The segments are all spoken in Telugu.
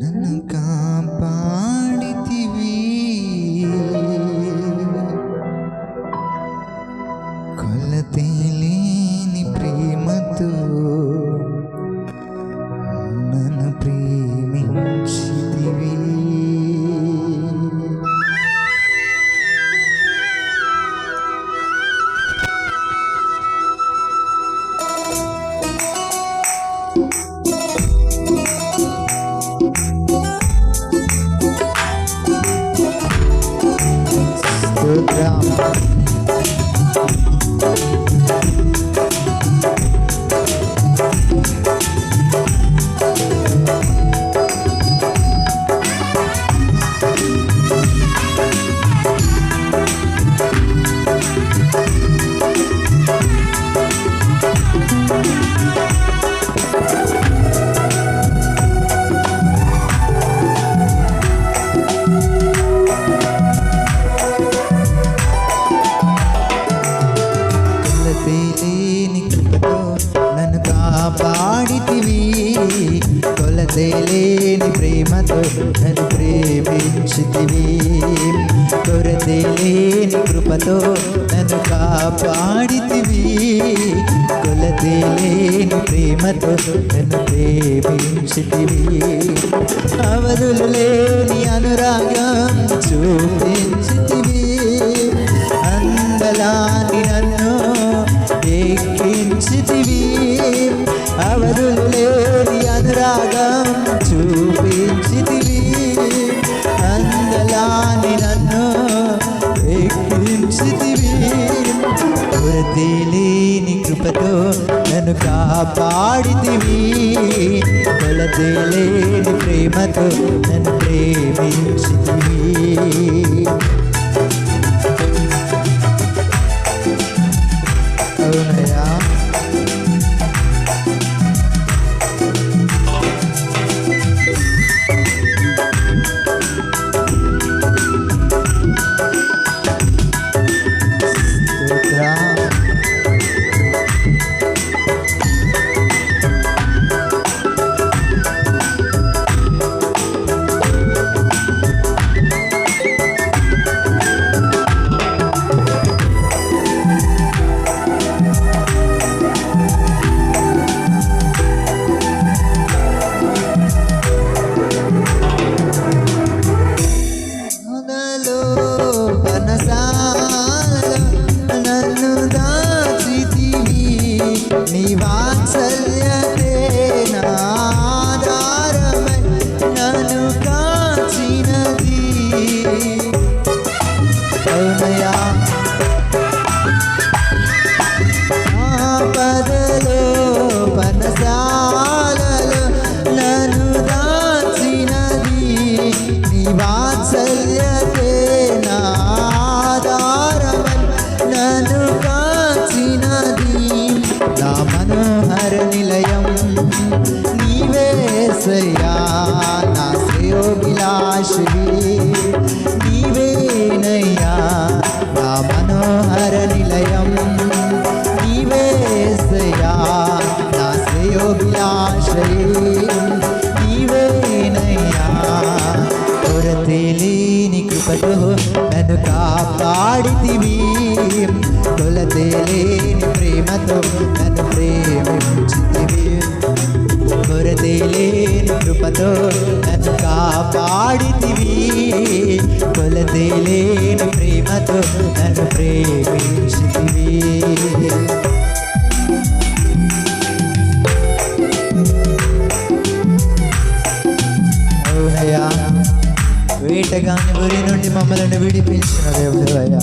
నన్ను కాపాడితివి కొలతేలేని ప్రేమతో నన్ను ప్రేమించితివి. కొలతేలేని ప్రేమతో నన్ను ప్రేమించితివి కొరతేలేని కృపతో నన్ను కాపాడితివి కొలతేలేని ప్రేమతో నన్ను ప్రేమించితివి అవధులు లేని అనురాగం చూపించితివి అందలాని నన్ను ఎక్కించితివి అవధులు లేని అనురాగం చూపించితివి అందలాని నన్ను ఎక్కించితివి కొలతేలేని కృపతో నన్ను కాపాడితివి కొలతేలేని ప్రేమతో నన్ను ప్రేమించితివి. అవునయ్యా నీ వాత్సల్యతే నాధారమై నన్ను కాచినది. అవునయ్యా ఆపదలో పనసాలలో నన్ను దాచినది నీ వాత్సల్యతే నాధారమై నన్ను కాచినది. నా మనోహర నిలయం నీవేసయ్యా నా శ్రేయోభిలాషివి నీవేనయ్యా నా మనోహర నిలయం నీవేసయ్యా నా శ్రేయోభిలాషి నీవేనయ్యా కొరతేలేని కృపతో నన్ను కాపాడితివి కొలతేలేని ప్రేమతో నన్ను ప్రేమించితివి కొరతేలేని కృపతో నన్ను కాపాడితివి కొలతేలేని ప్రేమతో నన్ను ప్రేమించితివి. అవునయ్యా వేటగాని ఊరి నుండి మమ్మల్ని విడిపించిన దేవుడు అయ్యా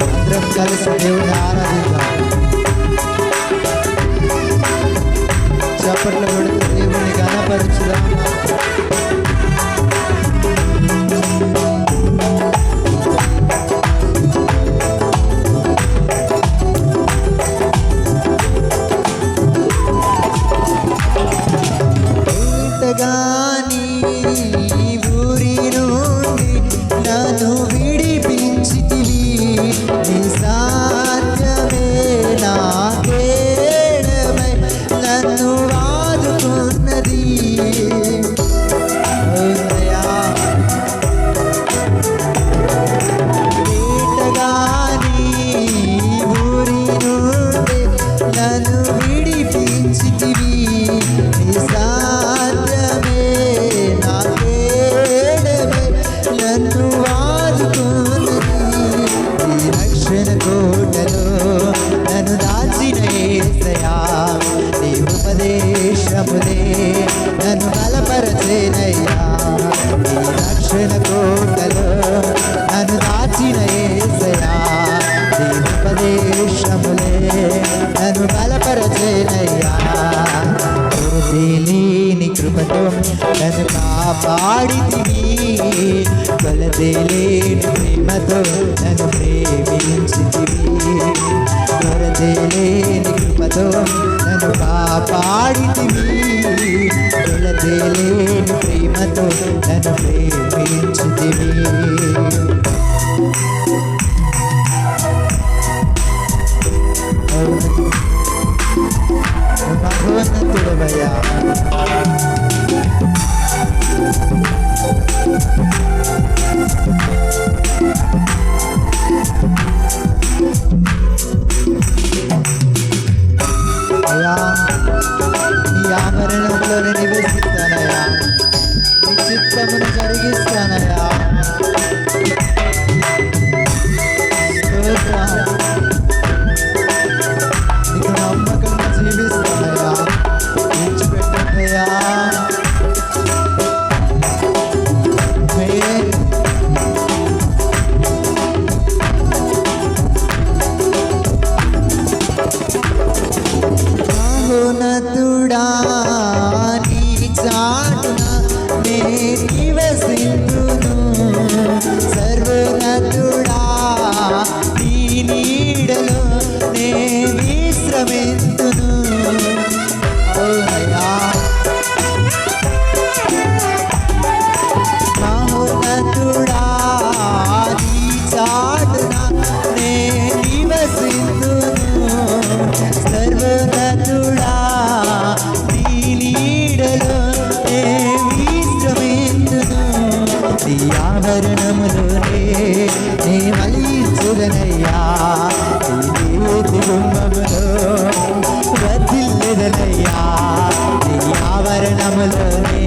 అందరం కలిసి దేవుని ఆరాధిద్దాం చప్పట్లు కొడుతూ దేవుని ఘనపరచుదాం. నన్ను విడిపించితివి నీ సాధ్యమే రక్షణ కోటలో నన్ను దాచిన యేసయ్యా నీ ఉపదేశములే నన్ను బలపరచేనయ్యా నీ రక్షణ కోటలో నన్ను దాచిన యేసయ్యా నీ ఉపదేశములే నన్ను బలపరచేనయ్యా కొలతేలేని కృపతో నన్ను కాపాడితివి కొలతేలేని ప్రేమతో నన్ను ప్రేమించితివి కొలతేలేని కృపతో నన్ను కాపాడితివి కొలతేలేని ప్రేమతో నన్ను ప్రేమించితివి మహోన్నతుడవయ్యా అయ్యా నీ ఆభరణంలో నివసిస్తానయ్యా నీ చిత్తమును జరిగిస్తానయ్యా నీకు నమ్మకంగా జీవిస్తానయ్యా విడిచిపెట్టయ్యా మహోన్నతుడా నీ చాటున నే నివసింతును సర్వోన్నతుడా నీ నీడలో నే విశ్రమింతును అవునయ్యా మహోన్నతుడా నీ చాటున నే నివసింతును సర్వోన్నతుడా నీ నీడలో నే విశ్రమింతును నీ ఆభరణములోనే నే మలించుదనయ్యా నీ నీతి గుమ్మములో వర్ధిల్లెదనయ్యా నీ ఆభరణములోనే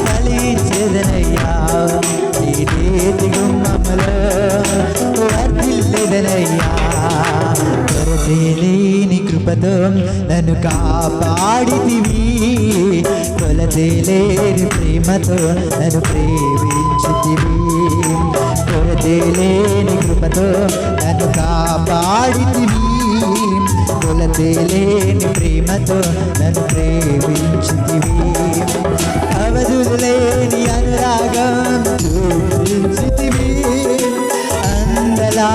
మలించెదనయ్యా నీ నీతి గుమ్మములో వర్ధిల్లెదనయ్యా కొలతేలేని కృపతో నన్ను కాపాడితివి కొలతేలేని ప్రేమతో నన్ను ప్రేమించితివి కొలతేలేని కృపతో నన్ను కాపాడితివి కొలతేలేని ప్రేమతో నన్ను ప్రేమించితివి అవధులేని అనురాగం చూపించితివి అందలా